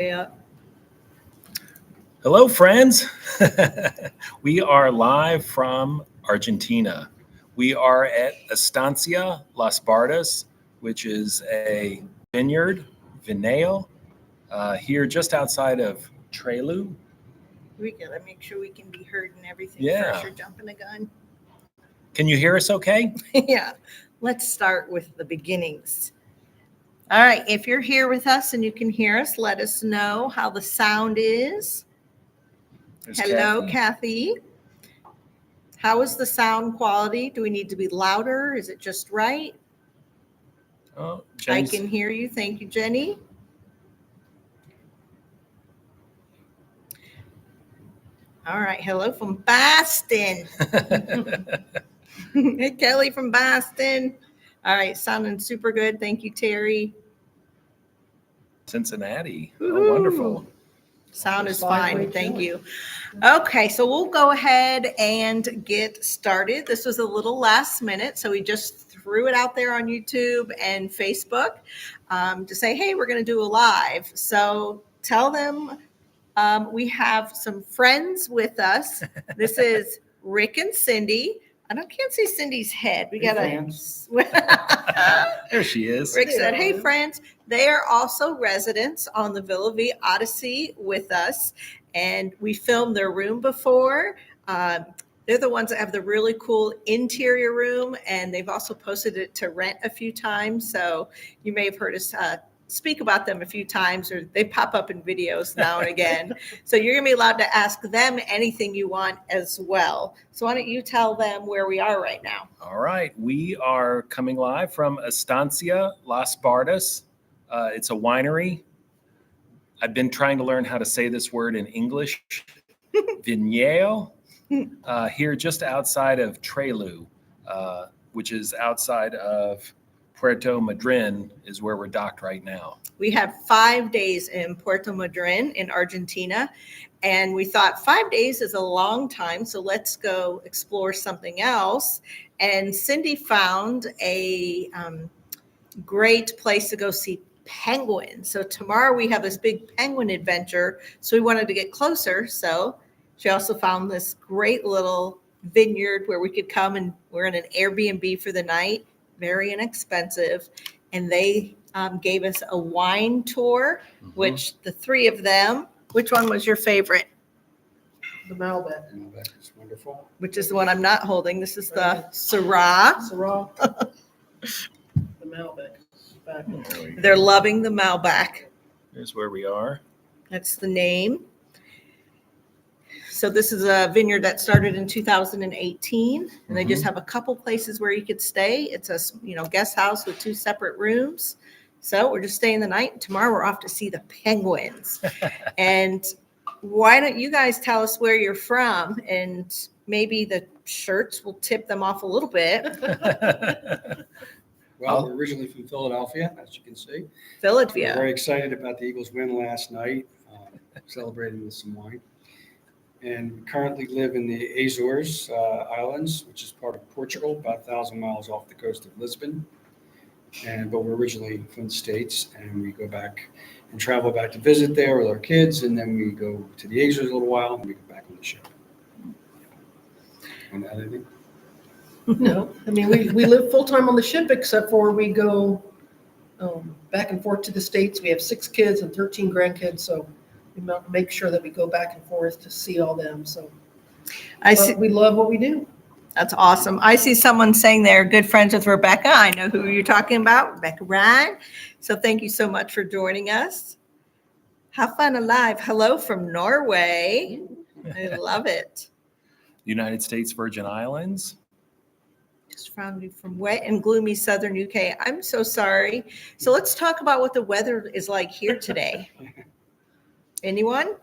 Yeah. Hello, friends. We are live from Argentina. We are at Estancia Las Bardas, which is a vineyard, vinale, here just outside of Trelew. We gotta make sure we can be heard and everything Yeah. first. You're jumping the gun. Can you hear us okay? Yeah. Let's start with the beginnings. All right. If you're here with us and you can hear us, let us know how the sound is. There's Hello, Kathy. How is the sound quality? Do we need to be louder? Is it just right? Oh, I Jenny's- can hear you. Thank you, Jenny. All right. Hello from Boston. Hey, Kelly from Boston. All right. Sounding super good. Thank you, Terry. Cincinnati. Woo-hoo. Oh, wonderful. Sound is fine. Thank you. Okay, so we'll go ahead and get started. This was a little last minute, so we just threw it out there on YouTube and Facebook to say, hey, we're going to do a live. So tell them we have some friends with us. This is Rick and Cindy. I can't see Cindy's head. We got to. There she is. Rick said, hey, friends. They are also residents on the Villa V Odyssey with us, and we filmed their room before. They're the ones that have the really cool interior room, and they've also posted it to rent a few times. So you may have heard us speak about them a few times, or they pop up in videos now and again. So you're going to be allowed to ask them anything you want as well. So why don't you tell them where we are right now? All right. We are coming live from Estancia Las Bardas. It's a winery. I've been trying to learn how to say this word in English. Vineyard. Here just outside of Trelew, which is outside of Puerto Madryn, is where we're docked right now. We have 5 days in Puerto Madryn in Argentina, and we thought 5 days is a long time, so let's go explore something else. And Cindy found a great place to go see penguins. So tomorrow we have this big penguin adventure, so we wanted to get closer. So she also found this great little vineyard where we could come, and we're in an Airbnb for the night. Very inexpensive, and they gave us a wine tour, which the three of them. Which one was your favorite? The Malbec. Malbec is wonderful. Which is the one I'm not holding. This is the Syrah. Syrah. The Malbec. They're loving the Malbec. Here's where we are. That's the name. So this is a vineyard that started in 2018, and they just have a couple places where you could stay. It's a guest house with 2 separate rooms. So we're just staying the night. Tomorrow we're off to see the penguins. And why don't you guys tell us where you're from, and maybe the shirts will tip them off a little bit. Well, we're originally from Philadelphia, as you can see. Philadelphia. We're very excited about the Eagles' win last night, celebrating with some wine. And we currently live in the Azores Islands, which is part of Portugal, about 1,000 miles off the coast of Lisbon. But we're originally from the States, and we go back and travel back to visit there with our kids, and then we go to the Azores a little while, and we go back on the ship. Want to add anything? No, I mean, we live full-time on the ship, except for we go back and forth to the States. We have 6 kids and 13 grandkids, so we make sure that we go back and forth to see all them. So we love what we do. That's awesome. I see someone saying they're good friends with Rebecca. I know who you're talking about, Rebecca Ryan. So thank you so much for joining us. Have fun alive. Hello from Norway. I love it. United States Virgin Islands. Just from wet and gloomy southern UK. I'm so sorry. So let's talk about what the weather is like here today. Anyone?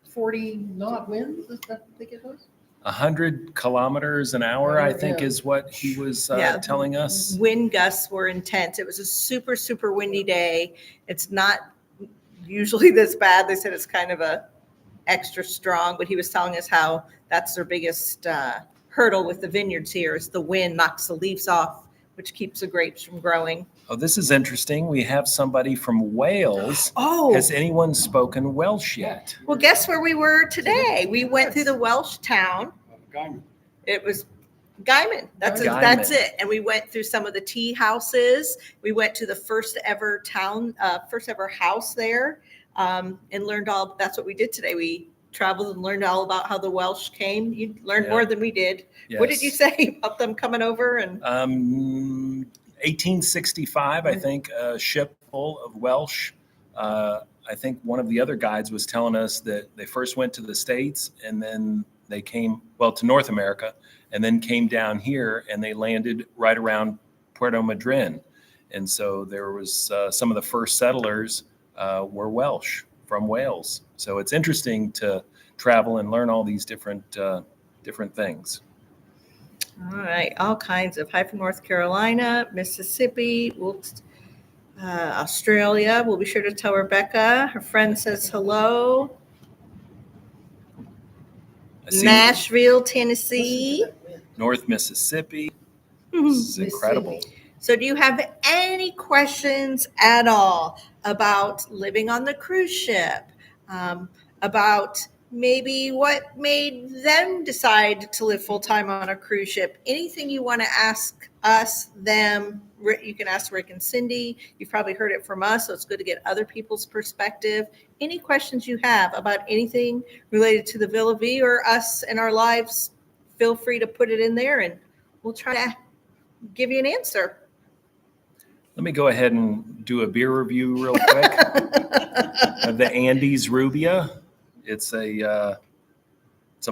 40 knot winds, is that I think it was? 100 kilometers an hour, I think, is what he was telling us. Wind gusts were intense. It was a super, super windy day. It's not usually this bad. They said it's kind of a extra strong, but he was telling us how that's their biggest hurdle with the vineyards here is the wind knocks the leaves off, which keeps the grapes from growing. Oh, this is interesting. We have somebody from Wales. Oh, Has anyone spoken Welsh yet? well, guess where we were today? We went through the Welsh town. Guyman. It was Guyman. That's Guyman. it. And we went through some of the tea houses. We went to the first ever house there, and learned all. That's what we did today. We traveled and learned all about how the Welsh came. You learned more than we did. Yes. What did you say about them coming over? And 1865, I think, a ship full of Welsh. I think one of the other guides was telling us that they first went to the States and then they came, to North America, and then came down here and they landed right around Puerto Madryn. And so there was some of the first settlers were Welsh from Wales. So it's interesting to travel and learn all these different things. all right, all kinds of. Hi from North Carolina, Mississippi, Australia. We'll be sure to tell Rebecca. Her friend says hello. I see Nashville, Tennessee. North Mississippi. This is incredible. So do you have any questions at all about living on the cruise ship? About maybe what made them decide to live full-time on a cruise ship? Anything you want to ask us, them, you can ask Rick and Cindy. You've probably heard it from us, so it's good to get other people's perspective. Any questions you have about anything related to the Villa V or us and our lives, feel free to put it in there and we'll try to give you an answer. Let me go ahead and do a beer review real quick of the Andes Rubia. It's a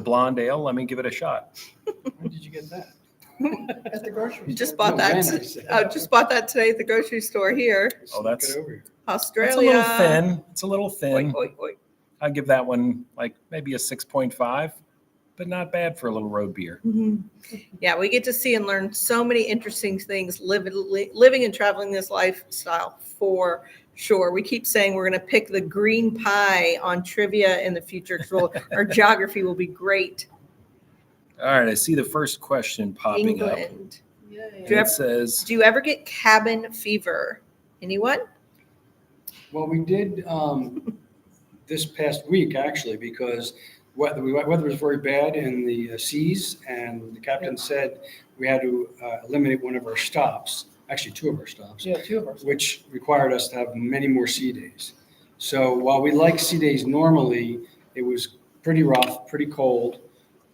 blonde ale. Let me give it a shot. When did you get that? At the grocery store. Just bought No, that. man, I said. Just bought that today at the grocery store here, Oh, that's- Get over here. Australia. It's a little thin. Oi, oi, oi. I'll give that one like maybe a 6.5, but not bad for a little road beer. Mhm. Yeah, we get to see and learn so many interesting things living and traveling this lifestyle for sure. We keep saying we're going to pick the green pie on trivia in the future because our geography will be great. All right, I see the first question popping up. England. Yeah, And Do you it says, Do you ever get cabin fever? Anyone? Well, we did this past week, actually, because weather was very bad in the seas, and the captain said we had to eliminate one of our stops, actually two of our stops, Yeah, two of us. which required us to have many more sea days. So while we like sea days normally, it was pretty rough, pretty cold,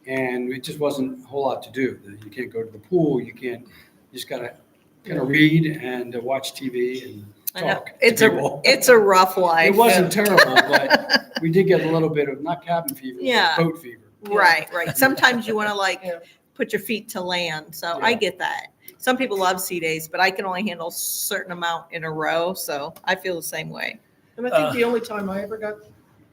and it just wasn't a whole lot to do. You can't go to the pool, you just gotta read and watch TV and I know. talk to It's people. a rough life. It wasn't terrible, but we did get a little bit of, not cabin fever, Yeah. but boat fever. Right. Sometimes you want to Yeah. put your feet to land. So I Yeah. get that. Some people love sea days, but I can only handle a certain amount in a row. So I feel the same way. And I think the only time I ever got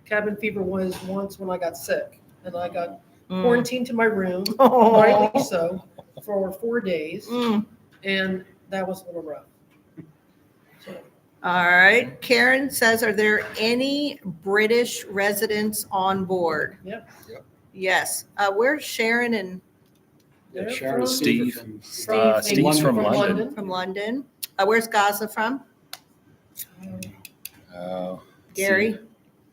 cabin fever was once when I got sick and I got quarantined to my room, rightly so, for 4 days. Mm. And that was a little rough. So, All right. Karen says, are there any British residents on board? Yep. Yes. Where's Sharon and Yeah, Yeah, Sharon from- Steve. From Steve's from London. from London? Where's Gaza from? Gary?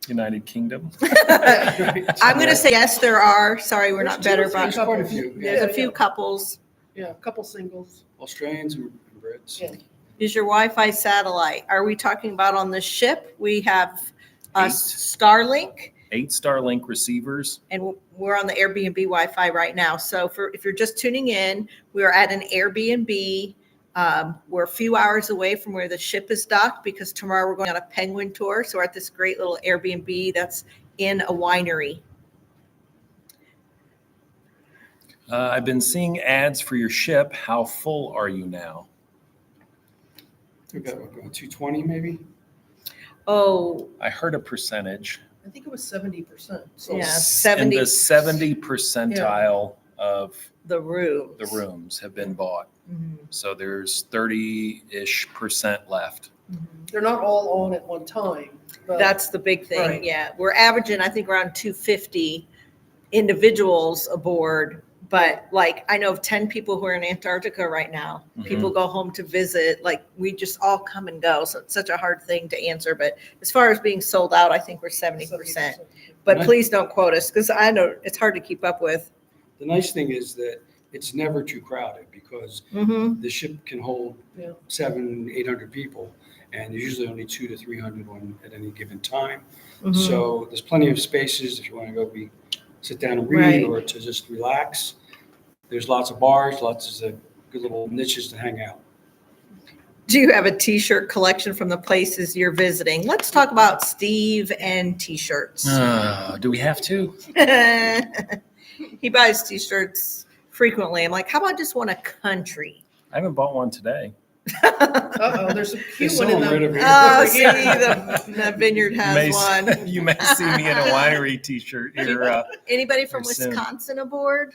United Kingdom. I'm going to say yes, there are. Sorry, we're There's not two better or three about. There's quite a few. There's Yeah, a few yeah. couples. Yeah, a couple singles. Australians and Brits. Yeah. Is your Wi-Fi satellite? Are we talking about on the ship? We have 8 Starlink, 8 Starlink receivers. and we're on the Airbnb Wi-Fi right now. So if you're just tuning in, we are at an Airbnb. We're a few hours away from where the ship is docked because tomorrow we're going on a penguin tour. So we're at this great little Airbnb that's in a winery. I've been seeing ads for your ship. How full are you now? We've got 220 maybe. Oh, I heard a percentage. I think it was 70%. So yeah, In 70. the 70 percentile of The room. the rooms have been bought. Mhm. So there's 30-ish% left. they're not all on at one time. But That's the big thing. Right. Yeah. We're averaging, I think, around 250 individuals aboard, But like, I know of 10 people who are in Antarctica right now. People go home to visit. Like, we just all come and go. So it's such a hard thing to answer. But as far as being sold out, I think we're 70%. But Right. please don't quote us, because I know it's hard to keep up with. The nice thing is that it's never too crowded because Mm-hmm. the ship can hold Yeah. 700-800 people, and there's usually only 200 to 300 on at any given time. Mm-hmm. So there's plenty of spaces if you want to go sit down and read Right. or to just relax. There's lots of bars, lots of good little niches to hang out. Do you have a t-shirt collection from the places you're visiting? Let's talk about Steve and t-shirts. Do we have to? He buys t-shirts frequently. I'm like, how about just one a country? I haven't bought one today. Uh-oh, there's a cute There's one in someone right over the. here. Oh, see, the vineyard You has may, one. you may see me in a winery T-shirt here. Anybody from Here soon. Wisconsin aboard?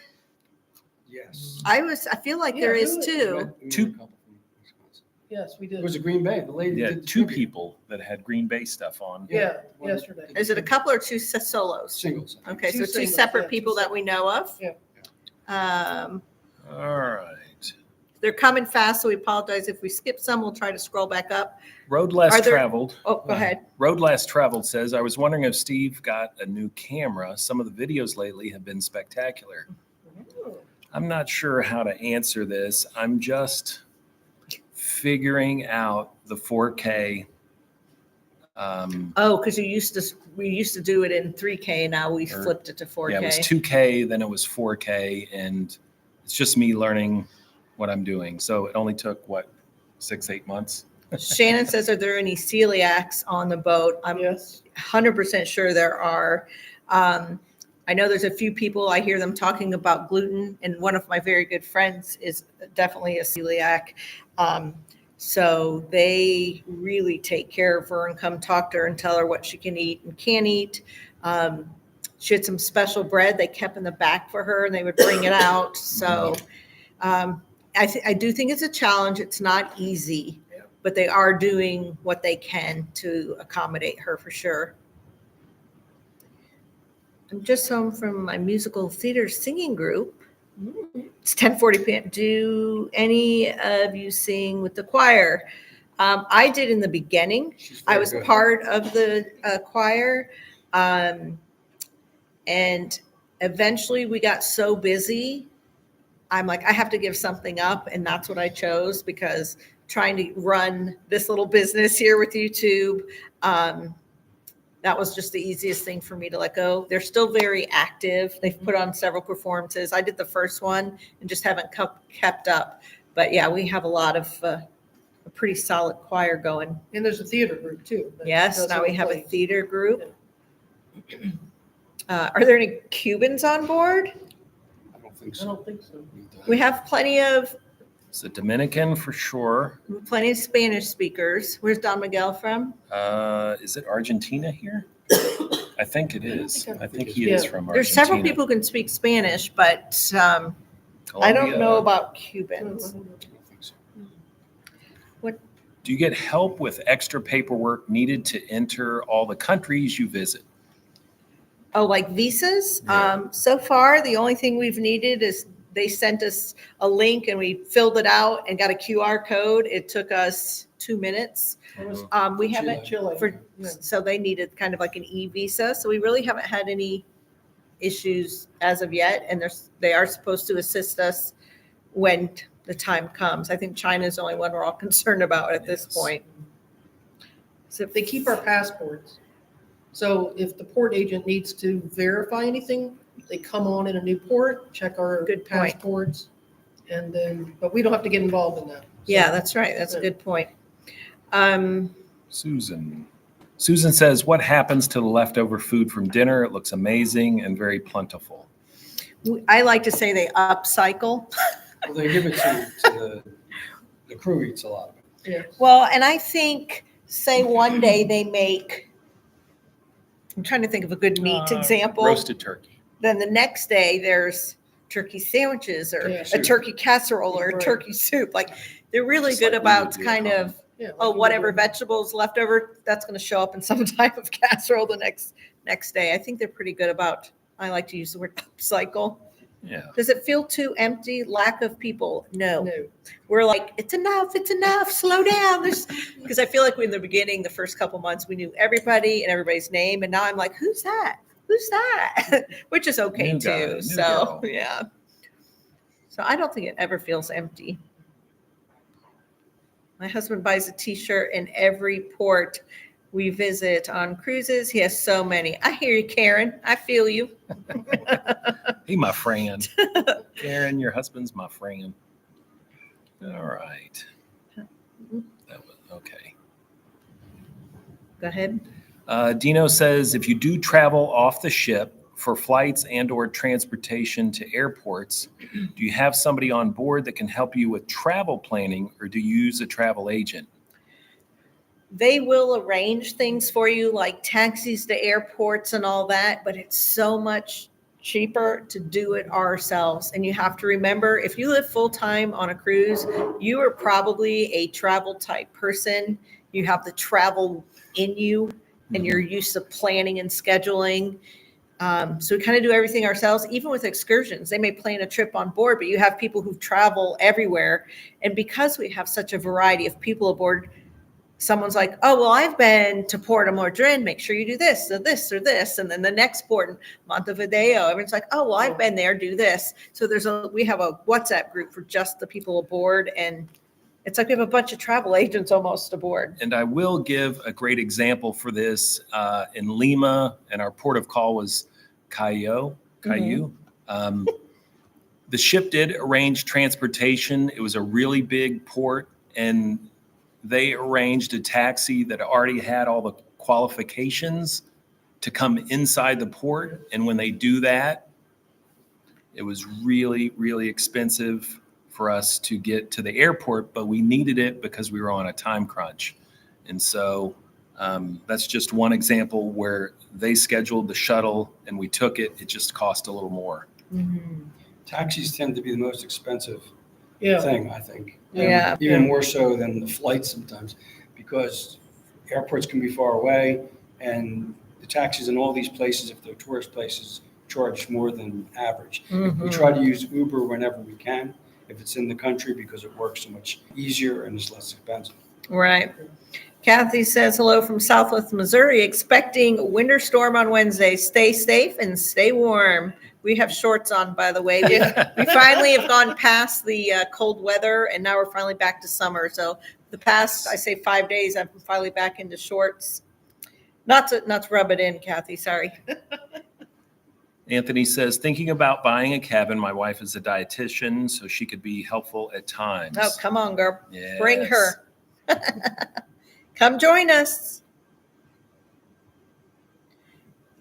Yes. I feel like Yeah, there who is is- too. We met Two- a couple from Wisconsin. Yes, we It did. was a Green Bay. The lady Yeah, did the 2 tribute. people that had Green Bay stuff on. Yeah, One yesterday. did the Is it a tribute. couple or two solos? Singles? Okay, Two so two singles, separate yeah, people two that we know of. Yeah. All right. They're coming fast, so we apologize if we skip some. We'll try to scroll back up. Road less Are there- traveled. Oh, go ahead. Road less traveled says, I was wondering if Steve got a new camera. Some of the videos lately have been spectacular. I'm not sure how to answer this. I'm just figuring out the 4K. Oh, because we used to do it in 3K, now we Or- flipped it to 4K. Yeah, it was 2K, then it was 4K, and it's just me learning what I'm doing. So it only took, 6-8 months? Shannon says, are there any celiacs on the boat? I'm Yes. 100% sure there are. I know there's a few people, I hear them talking about gluten, and one of my very good friends is definitely a celiac. So they really take care of her and come talk to her and tell her what she can eat and can't eat. She had some special bread they kept in the back for her, and they would bring it out. So I do think it's a challenge. It's not easy, but they are doing what they can to accommodate her for sure. I'm just home from my musical theater singing group. It's 10:40 p.m. Do any of you sing with the choir? I did in the beginning. She's I very was good. part of the choir. And eventually we got so busy. I'm like, I have to give something up. And that's what I chose, because trying to run this little business here with YouTube, that was just the easiest thing for me to let go. They're still very active. They've put on several performances. I did the first one and just haven't kept up. But yeah, we have a lot of a pretty solid choir going. And there's a theater group too. that Yes, does now all we the have a plays. theater group. Are there any Cubans on board? I don't think I so. don't think so. We have plenty of It's a Dominican for sure. Spanish speakers. Where's Don Miguel from? Is it Argentina here? I think it is. I think he Yeah. is from Argentina. There's several people who can speak Spanish, but I don't know Colombia. about Cubans. I don't think so. Do you get help with extra paperwork needed to enter all the countries you visit? Oh, like visas? Yeah. So far, the only thing we've needed is they sent us a link and we filled it out and got a QR code. It took us 2 minutes. It was We Chile. haven't, Chile. Yeah. so they needed kind of like an e-visa. So we really haven't had any issues as of yet. And they are supposed to assist us when the time comes. I think China is the only one we're all concerned about at this Yes. point. So if they keep our passports, so if the port agent needs to verify anything, they come on in a new port, check our Good point. passports, and then, but we don't have to get involved in that. So- Yeah, that's right. That's a good point. Susan. Susan says, what happens to the leftover food from dinner? It looks amazing and very plentiful. I like to say they upcycle. Well, they give it to the crew eats a lot of it. Yeah. Well, and I think, say one day they make, I'm trying to think of a good meat example. Roasted turkey. Then the next day there's turkey sandwiches or Yeah. a turkey casserole or a Right. turkey soup. Like they're really Just good like we about would do at kind home. of, Yeah, oh, like you whatever would- vegetables left over, that's going to show up in some type of casserole the next day. I think they're pretty good about, I like to use the word upcycle. Yeah. Does it feel too empty? Lack of people? No. No. We're like, it's enough, slow down. Because I feel like in the beginning, the first couple months, we knew everybody and everybody's name. And now I'm like, who's that? Who's that? Which is okay New too. guy, new So, girl. yeah. So I don't think it ever feels empty. My husband buys a t-shirt in every port we visit on cruises. He has so many. I hear you, Karen. I feel you. He my friend. Karen, your husband's my friend. All right. That was okay. Go ahead. Dino says, if you do travel off the ship for flights and or transportation to airports, do you have somebody on board that can help you with travel planning, or do you use a travel agent? They will arrange things for you like taxis to airports and all that, but it's so much cheaper to do it ourselves. And you have to remember, if you live full time on a cruise, you are probably a travel type person. You have the travel in you and you're used to planning and scheduling. So we kind of do everything ourselves, even with excursions. They may plan a trip on board, but you have people who travel everywhere. And because we have such a variety of people aboard, someone's like, oh, well, I've been to Puerto Madryn. Make sure you do this or this or this. And then the next port in Montevideo, everyone's like, oh, well, I've been there, do this. So we have a WhatsApp group for just the people aboard. And it's like we have a bunch of travel agents almost aboard. And I will give a great example for this. In Lima, and our port of call was Callao. The ship did arrange transportation. It was a really big port, and they arranged a taxi that already had all the qualifications to come inside the port. And when they do that, it was really, really expensive for us to get to the airport, but we needed it because we were on a time crunch. And so that's just one example where they scheduled the shuttle and we took it. It just cost a little more. Mm-hmm. Taxis tend to be the most expensive Yeah. thing, I think. Yeah. Even more so than the flights sometimes, because airports can be far away, and the taxis in all these places, if they're tourist places, charge more than average. Mm-hmm. We try to use Uber whenever we can, if it's in the country, because it works so much easier and is less expensive. Right. Kathy says, hello from Southwest Missouri, expecting winter storm on Wednesday. Stay safe and stay warm. We have shorts on, by the way. We finally have gone past the cold weather, and now we're finally back to summer. So the past, I say 5 days, I'm finally back into shorts. Not to rub it in, Kathy, sorry. Anthony says, thinking about buying a cabin. My wife is a dietitian, so she could be helpful at times. Oh, come on, girl. Yes. Bring her. Come join us.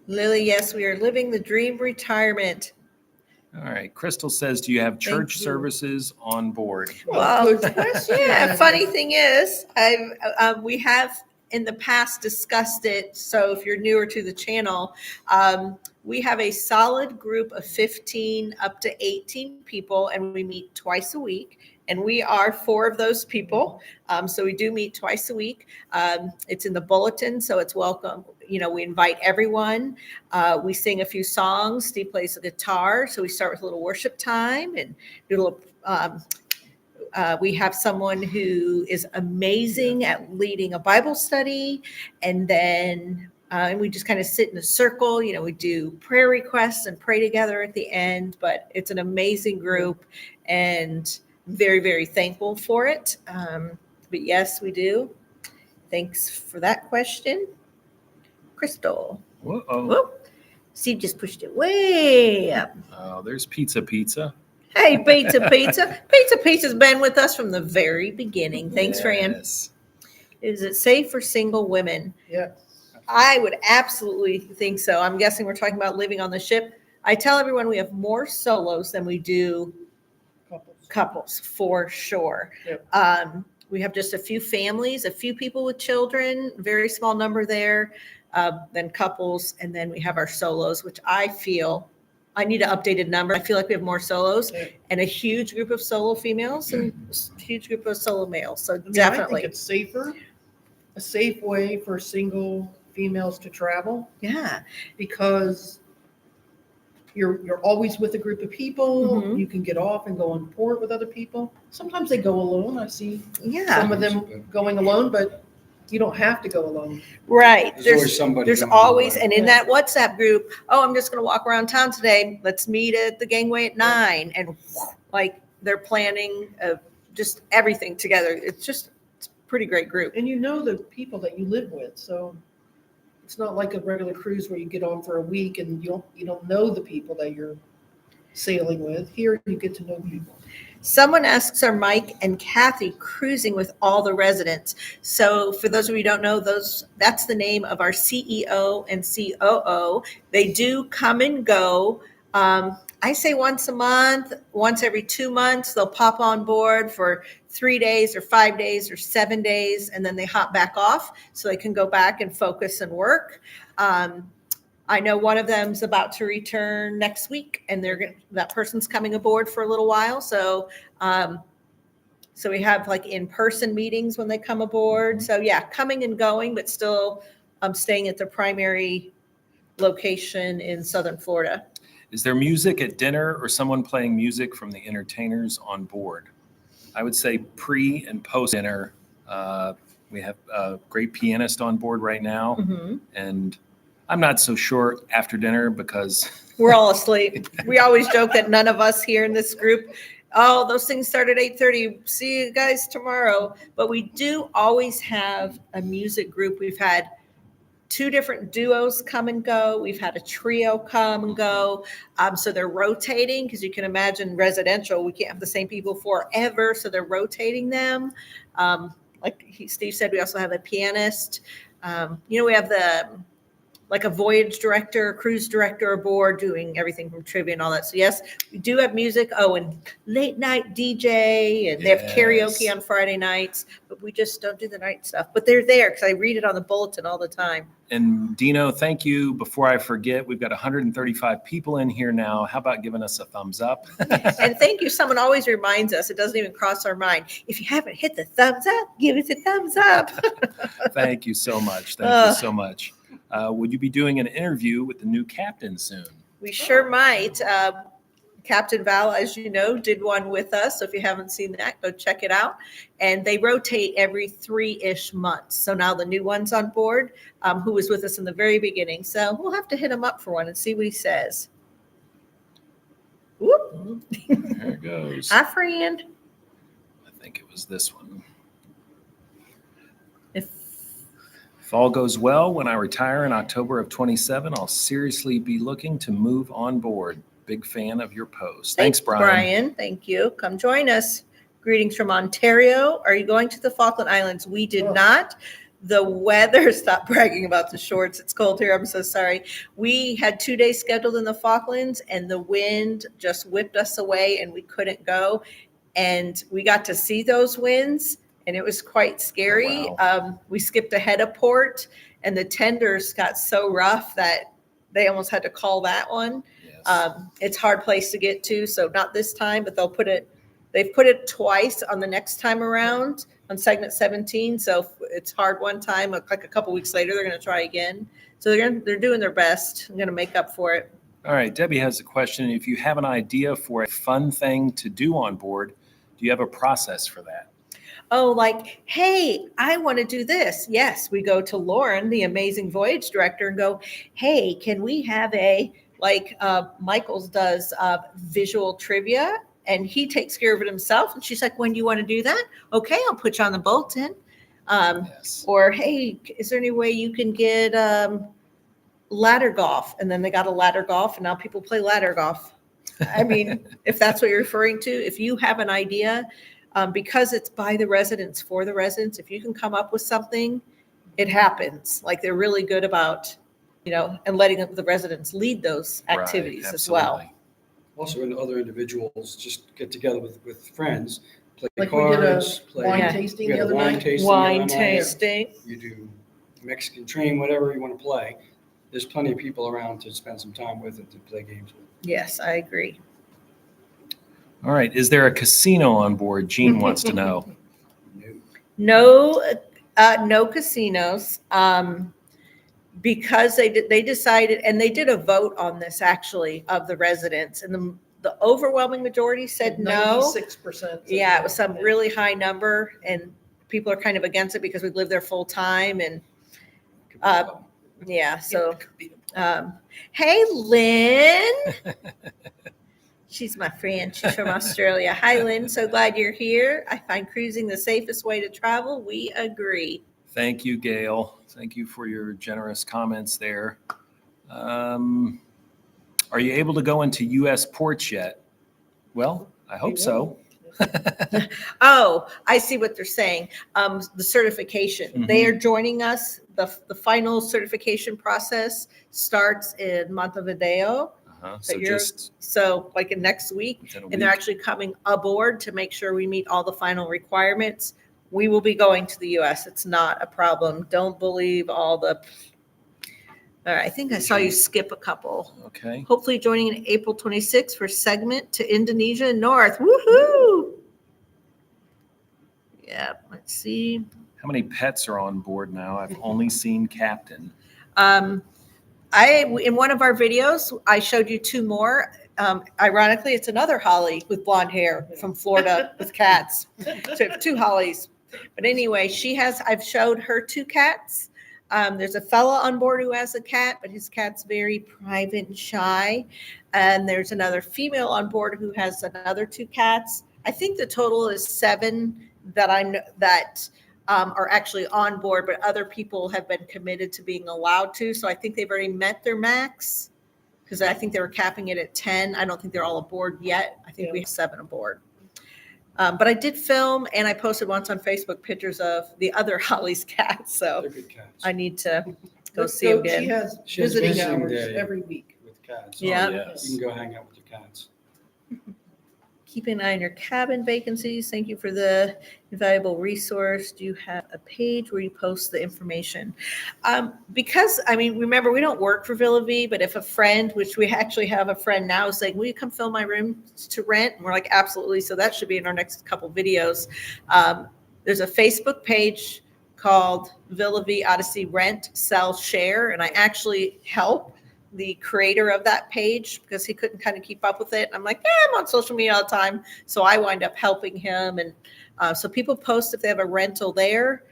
Lily, yes, we are living the dream retirement. All right. Crystal says, do you have church you. services on board? Well, Good question. yeah, funny thing is, we have in the past discussed it. So if you're newer to the channel, we have a solid group of 15 up to 18 people, and we meet twice a week. And we are 4 of those people. So we do meet twice a week. It's in the bulletin, so it's welcome. You know, we invite everyone. We sing a few songs. Steve plays the guitar. So we start with a little worship time and do a little, we have someone who is amazing at leading a Bible study. And then and we just kind of sit in a circle. You know, we do prayer requests and pray together at the end. But it's an amazing group, and very, very thankful for it. But yes, we do. Thanks for that question. Crystal. Whoa. Whoop. Steve just pushed it way up. Oh, there's Pizza. Hey, Pizza's been with us from the very beginning. Thanks, Fran. Yes. Is it safe for single women? Yeah. I would absolutely think so. I'm guessing we're talking about living on the ship. I tell everyone we have more solos than we do couples for sure. Yep. We have just a few families, a few people with children, very small number there, then couples, and then we have our solos, which I feel I need an updated number. I feel like we have more solos and a huge group of solo females and a huge group of solo males. So definitely. I think it's safer, a safe way for single females to travel. Yeah. Because you're always with a group of people. Mhm. You can get off and go on board with other people. Sometimes they go alone. I see Yeah, some of them going alone, but you don't have to go alone. right. There's always somebody. There's going always, away. and in Yeah. that WhatsApp group, oh, I'm just going to walk around town today. Let's meet at the gangway at 9. And like they're planning just everything together. It's a pretty great group. And you know the people that you live with, so it's not like a regular cruise where you get on for a week and you don't know the people that you're sailing with. Here you get to know people. Someone asks, are Mike and Kathy cruising with all the residents? So for those of you who don't know, that's the name of our CEO and COO. They do come and go. I say once a month, once every 2 months, they'll pop on board for 3 days or 5 days or 7 days, and then they hop back off so they can go back and focus and work. I know one of them's about to return next week, and that person's coming aboard for a little while. So, so we have like in-person meetings when they come aboard. So yeah, coming and going, but still staying at the primary location in Southern Florida. Is there music at dinner or someone playing music from the entertainers on board? I would say pre and post dinner. We have a great pianist on board right now, Mm-hmm. and I'm not so sure after dinner because We're all asleep. We always joke that none of us here in this group, oh, those things start at 8:30. See you guys tomorrow. But we do always have a music group. We've had 2 different duos come and go. We've had a trio come and go. So they're rotating because you can imagine residential, we can't have the same people forever. So they're rotating them. Like Steve said, we also have a pianist. We have like a voyage director, cruise director aboard doing everything from trivia and all that. So yes, we do have music. Oh, and late night DJ, and they have karaoke on Friday nights, but we just don't do the night stuff. But they're there because I read it on the bulletin all the time. And Dino, thank you. Before I forget, we've got 135 people in here now. How about giving us a thumbs up? And thank you. Someone always reminds us. It doesn't even cross our mind. If you haven't hit the thumbs up, give us a thumbs up. Thank you so much. Thank you so much. Would you be doing an interview with the new captain soon? We sure might. Captain Val, as you know, did one with us. So if you haven't seen that, go check it out. And they rotate every 3-ish months. So now the new one's on board, who was with us in the very beginning. So we'll have to hit him up for one and see what he says. Whoop. There it goes. Hi, friend. I think it was this one. If If all goes well, when I retire in October of 27, I'll seriously be looking to move on board. Big fan of your post. Thanks, Brian. Thank you. Come join us. Greetings from Ontario. Are you going to the Falkland Islands? We did not. The weather, stop bragging about the shorts. It's cold here. I'm so sorry. We had 2 days scheduled in the Falklands, and the wind just whipped us away, and we couldn't go. And we got to see those winds, and it was quite scary. Oh, wow. We skipped ahead of port, and the tenders got so rough that they almost had to call that one. Yes. It's a hard place to get to, so not this time, but they've put it twice on the next time around on segment 17. So it's hard one time, like a couple weeks later, they're going to try again. So they're doing their best. I'm going to make up for it. All right. Debbie has a question. If you have an idea for a fun thing to do on board, do you have a process for that? Oh, like, hey, I want to do this. Yes, we go to Lauren, the amazing voyage director, and go, hey, can we have like Michael's does visual trivia, and he takes care of it himself. And she's like, when do you want to do that? Okay, I'll put you on the bulletin. Yes. Or, hey, is there any way you can get ladder golf? And then they got a ladder golf, and now people play ladder golf. I mean, if that's what you're referring to, if you have an idea, because it's by the residents, for the residents, if you can come up with something, it happens. Like they're really good about, and letting the residents lead those activities as well. Absolutely. Also, and other individuals just get together with friends, play Like cards, we did a wine Yeah. tasting we the had a other wine night. tasting. Wine the other night. tasting. You do Mexican train, whatever you want to play. There's plenty of people around to spend some time with and to play games with. Yes, I agree. All right. Is there a casino on board? Gene wants to know. No. No casinos. because they decided, and they did a vote on this actually of the residents, and the overwhelming majority said no. 96%. Yeah, it was some really high number, and people are kind of against it because we live there full time, and yeah. So, hey, Lynn. She's my friend. She's from Australia. Hi, Lynn. So glad you're here. I find cruising the safest way to travel. We agree. Thank you, Gail. Thank you for your generous comments there. Are you able to go into U.S. ports yet? Well, I hope so. Oh, I see what they're saying. The certification. They are joining us. The final certification process starts in Montevideo. So like in next week, and they're actually coming aboard to make sure we meet all the final requirements. We will be going to the U.S. It's not a problem. Don't believe all the. All right, I think I saw you skip a couple. Okay. Hopefully joining in April 26th for segment to Indonesia North. Woohoo! Yeah, let's see. How many pets are on board now? I've only seen Captain. In one of our videos, I showed you two more. Ironically, it's another Holly with blonde hair from Florida with cats. So we have two Hollies. But anyway, I've showed her two cats. There's a fella on board who has a cat, but his cat's very private and shy. And there's another female on board who has another two cats. I think the total is 7 that I know that are actually on board, but other people have been committed to being allowed to. So I think they've already met their max, because I think they were capping it at 10. I don't think they're all aboard yet. I think we have 7 aboard. But I did film, and I posted once on Facebook pictures of the other Holly's cats. So They're good cats. I need to go see them again. She has visiting hours day every week. With cats. Yeah. Yes. You can go hang out with your cats. Keep an eye on your cabin vacancies. Thank you for the invaluable resource. Do you have a page where you post the information? Because, remember, we don't work for Villa V, but if a friend, which we actually have a friend now, is saying, will you come fill my room to rent? And we're like, absolutely. So that should be in our next couple videos. There's a Facebook page called Villa V Odyssey Rent, Sell, Share. And I actually help the creator of that page because he couldn't kind of keep up with it. I'm like, I'm on social media all the time. So I wind up helping him. And so people post if they have a rental there.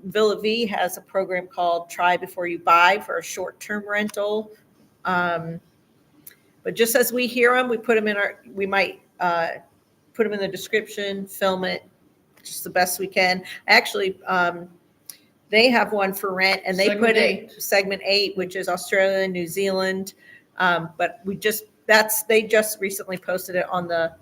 Villa V has a program called Try Before You Buy for a short-term rental. But just as we hear them, we put them we might put them in the description, film it just the best we can. Actually, they have one for rent, and they put it segment 8, which is Australia and New Zealand. But they just recently posted it on the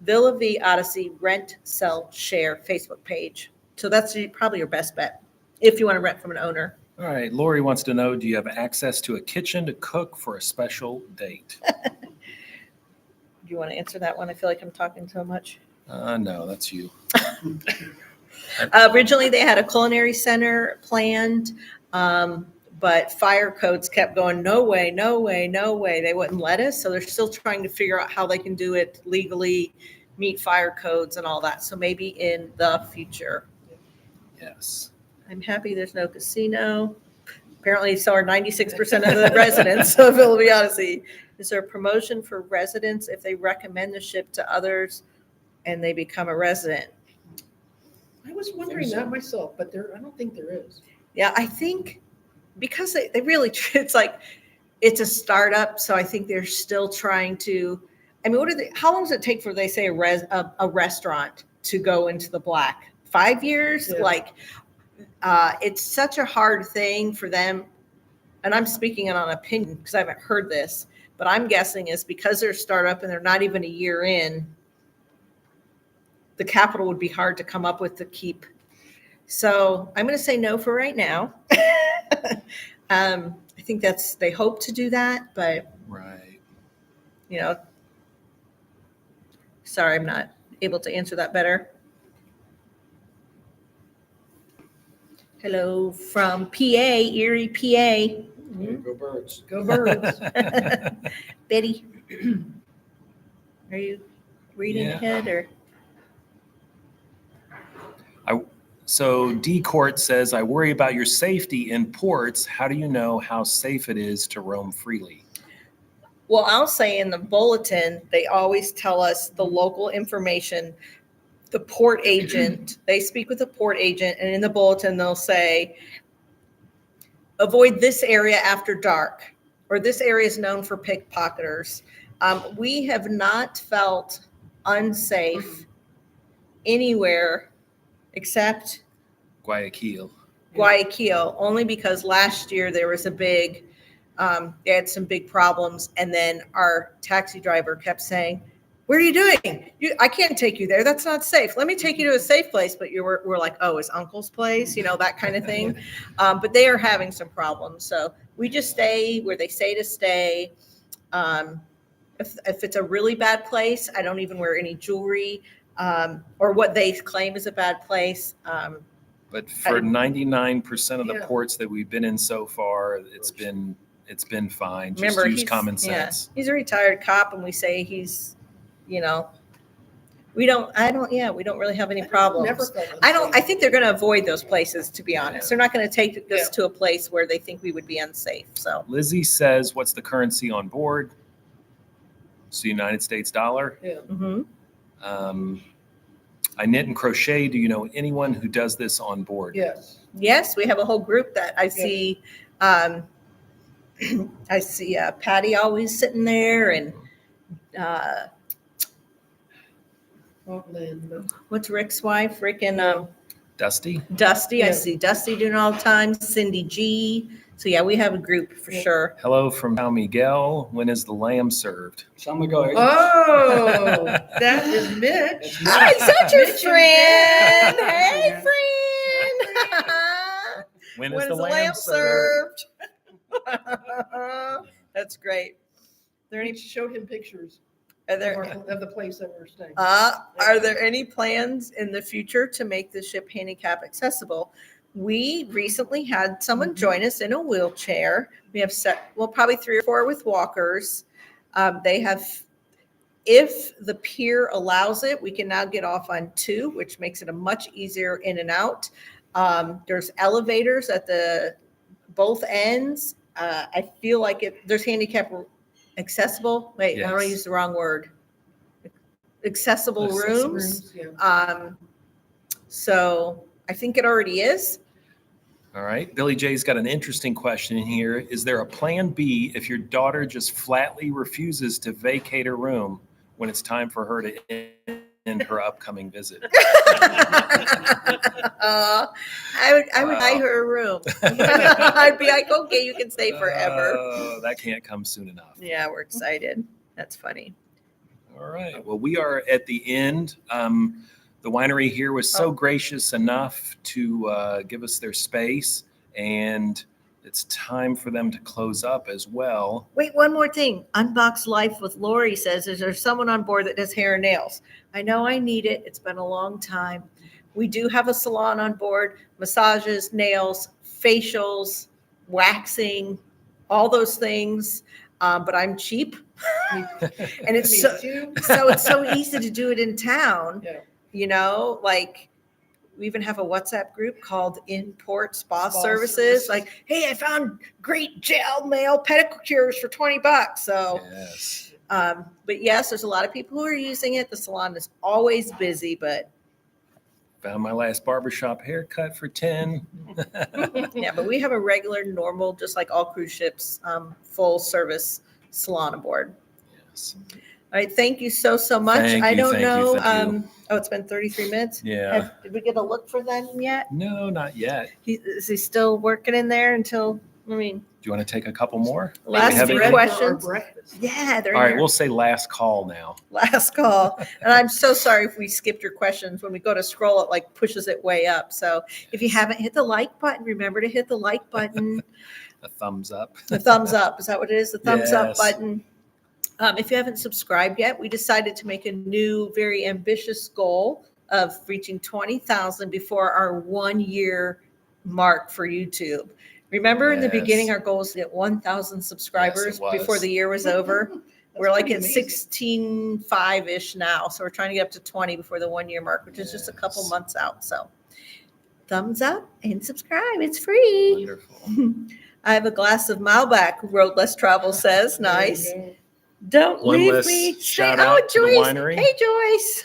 Villa V Odyssey Rent, Sell, Share Facebook page. So that's probably your best bet if you want to rent from an owner. All right. Lori wants to know, do you have access to a kitchen to cook for a special date? Do you want to answer that one? I feel like I'm talking so much. No, that's you. Originally, they had a culinary center planned, but fire codes kept going, no way, no way, no way. They wouldn't let us. So they're still trying to figure out how they can do it legally, meet fire codes and all that. So maybe in the future. Yes. I'm happy there's no casino. Apparently, so are 96% of the residents of Villa V Odyssey. Is there a promotion for residents if they recommend the ship to others and they become a resident? I was wondering that myself, but I don't think there is. Yeah, I think because they really, it's like, it's a startup. So I think they're still trying to, how long does it take for, they say, a restaurant to go into the black? 5 years? Yeah. It's such a hard thing for them. And I'm speaking on opinion because I haven't heard this, but I'm guessing is because they're a startup and they're not even a year in, the capital would be hard to come up with to keep. So I'm going to say no for right now. I think they hope to do that, but right. Sorry, I'm not able to answer that better. Hello from PA, Erie, PA. Go birds. Go birds. Betty, are you reading ahead or? So D Court says, I worry about your safety in ports. How do you know how safe it is to roam freely? Well, I'll say in the bulletin, they always tell us the local information. The port agent, they speak with the port agent, and in the bulletin, they'll say, avoid this area after dark, or this area is known for pickpocketers. We have not felt unsafe anywhere except Guayaquil. Guayaquil, only because last year there was a big, they had some big problems, and then our taxi driver kept saying, what are you doing? I can't take you there. That's not safe. Let me take you to a safe place. But we're like, oh, it's Uncle's place, that kind of thing. But they are having some problems. So we just stay where they say to stay. If it's a really bad place, I don't even wear any jewelry, or what they claim is a bad place. But for 99% of the Yeah. ports that we've been in so far, it's been fine. Just Remember, use he's common sense. Yeah, he's a retired cop, and we say he's, we don't really have any problems. Never felt I think they're going to avoid those places, to be honest. They're not going to take us to a place where they think we would be unsafe. So Lizzie says, what's the currency on board? It's the United States dollar. Yeah. I knit and crochet. Do you know anyone who does this on board? Yes. yes, we have a whole group that I see. I see Patty always sitting there, and what's Rick's wife? Rick and Dusty? Dusty. Yeah. I see Dusty doing it all the time. Cindy G. So yeah, we have a group for sure. Hello from San Miguel. When is the lamb served? San Miguel. Oh, that is Mitch. Hi, such a Mitch and friend. Hey, friend. When When is the lamb served? That's great. There any? Mitch showed him pictures Are of there? of the place that we're staying. Are there any plans in the future to make the ship handicap accessible? We recently had someone join us in a wheelchair. We have probably 3 or 4 with walkers. They have, if the pier allows it, we can now get off on 2, which makes it a much easier in and out. There's elevators at both ends. I feel like there's handicap accessible. Wait, I don't want to Yes. use the wrong word. Accessible rooms. Yeah. So I think it already is. All right. Billy J's got an interesting question in here. Is there a plan B if your daughter just flatly refuses to vacate her room when it's time for her to end her upcoming visit? I would buy her a room. I'd be like, okay, you can stay forever. That can't come soon enough. Yeah, we're excited. That's funny. All right. Well, we are at the end. The winery here was so gracious enough to give us their space, and it's time for them to close up as well. Wait, one more thing. Unbox Life with Lori says, is there someone on board that does hair and nails? I know I need it. It's been a long time. We do have a salon on board, massages, nails, facials, waxing, all those things. But I'm cheap. And it's Me so too. it's so easy to do it in town. Yeah. Like we even have a WhatsApp group called Import Spa Spa Services. Services. Like, hey, I found great gel nail pedicures for $20. So, Yes. but yes, there's a lot of people who are using it. The salon is always busy, but Found my last barbershop haircut for 10. yeah, but we have a regular, normal, just like all cruise ships, full service salon aboard. Yes. All right, thank you so much. Thank I you, don't thank you, know. thank you. It's been 33 minutes. Yeah. Did we get a look for them yet? No, not yet. Is he still working in there until? Do you want to take a couple more? Last have few anything? questions. Breakfast. Yeah, they're All in right, there. we'll say last call now. Last call. And I'm so sorry if we skipped your questions. When we go to scroll, it like pushes it way up. So if you haven't hit the like button, remember to hit the like button. A thumbs up. The thumbs up. Is that what it is? The thumbs up Yes. button. If you haven't subscribed yet, we decided to make a new, very ambitious goal of reaching 20,000 before our 1-year mark for YouTube. Remember in the Yes. beginning, our goal was to get 1,000 subscribers Yes, it was. before the year was over. That's We're like pretty at amazing. 16.5-ish now. So we're trying to get up to 20 before the 1-year mark, which is just a couple Yes. months out. So thumbs up and subscribe. It's free. Wonderful. I have a glass of Malbec, Road Less Travel says. Nice. There you Don't One leave less me. shout Oh, out to the Joyce. winery. Hey, Joyce.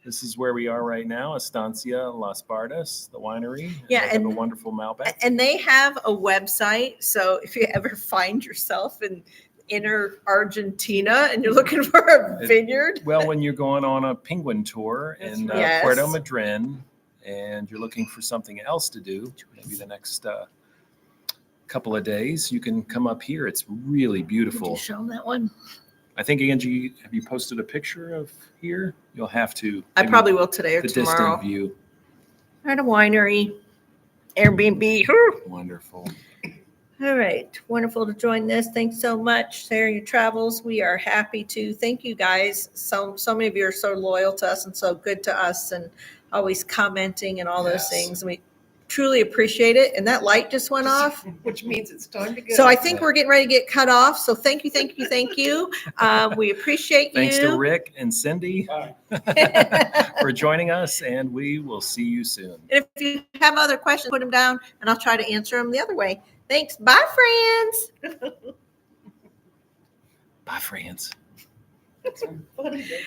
This is where we are right now, Estancia Las Bardas, the winery. Yeah, They have a and- wonderful Malbec. And they have a website. So if you ever find yourself in inner Argentina and you're looking for a vineyard, Well, when you're going on a penguin tour That's in right. Yes. Puerto Madryn and you're looking for something else to do, maybe the next couple of days, you can come up here. It's really did you beautiful. show them that one? I think, Angie, have you posted a picture of here? You'll have to. I maybe probably will today or the tomorrow. distant view. At a winery, Airbnb. Whew. Wonderful. All right. Wonderful to join this. Thanks so much. Sharing your travels. We are happy to. Thank you guys. So many of you are so loyal to us and so good to us and always commenting and all those Yes. things. We truly appreciate it. And that light just went off. Which means it's time to go. So I think we're getting ready to get cut off. So thank you. We appreciate Thanks to you. Rick and Cindy Bye. for joining us, and we will see you soon. If you have other questions, put them down and I'll try to answer them the other way. Thanks. Bye, friends. Bye, friends. That's funny.